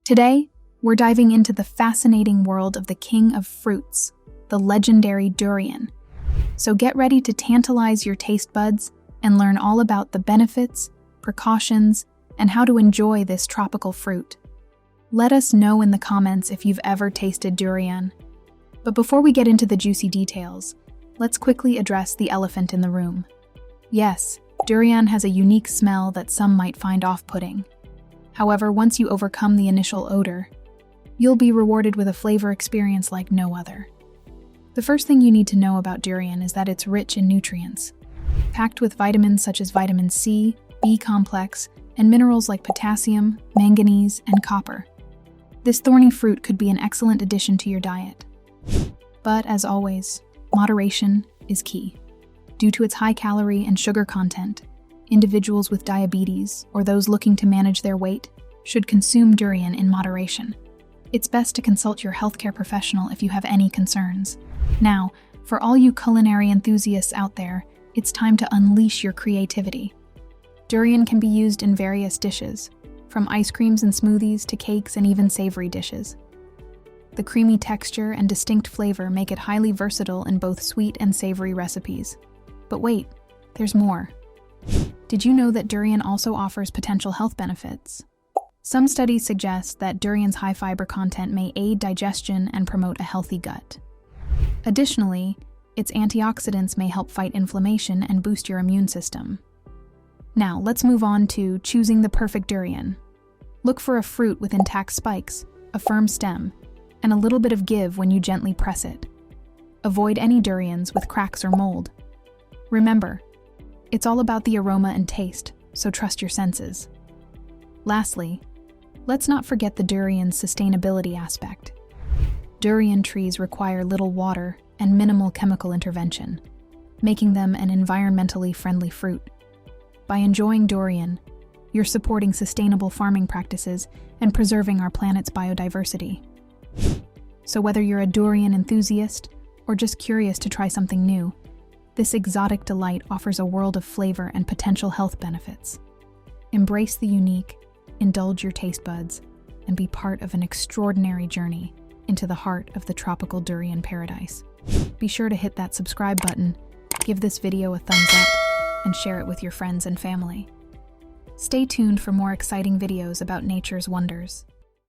Today, we're diving into the fascinating world of the king of fruits, the legendary durian. So get ready to tantalize your taste buds and learn all about the benefits, precautions, and how to enjoy this tropical fruit. Let us know in the comments if you've ever tasted durian. But before we get into the juicy details, let's quickly address the elephant in the room. Yes, durian has a unique smell that some might find off-putting. However, once you overcome the initial odor, you'll be rewarded with a flavor experience like no other. The first thing you need to know about durian is that it's rich in nutrients, packed with vitamins such as vitamin C, B complex, and minerals like potassium, manganese, and copper. This thorny fruit could be an excellent addition to your diet. But as always, moderation is key. Due to its high calorie and sugar content, individuals with diabetes or those looking to manage their weight should consume durian in moderation. It's best to consult your healthcare professional if you have any concerns. Now, for all you culinary enthusiasts out there, it's time to unleash your creativity. Durian can be used in various dishes, from ice creams and smoothies to cakes and even savory dishes. The creamy texture and distinct flavor make it highly versatile in both sweet and savory recipes. But wait, there's more. Did you know that durian also offers potential health benefits? Some studies suggest that durian's high fiber content may aid digestion and promote a healthy gut. Additionally, its antioxidants may help fight inflammation and boost your immune system. Now, let's move on to choosing the perfect durian. Look for a fruit with intact spikes, a firm stem, and a little bit of give when you gently press it. Avoid any durians with cracks or mold. Remember, it's all about the aroma and taste, so trust your senses. Lastly, let's not forget the durian's sustainability aspect. Durian trees require little water and minimal chemical intervention, making them an environmentally friendly fruit. By enjoying durian, you're supporting sustainable farming practices and preserving our planet's biodiversity. So whether you're a durian enthusiast or just curious to try something new, this exotic delight offers a world of flavor and potential health benefits. Embrace the unique, indulge your taste buds, and be part of an extraordinary journey into the heart of the tropical durian paradise. Be sure to hit that subscribe button, give this video a thumbs up, and share it with your friends and family. Stay tuned for more exciting videos about nature's wonders.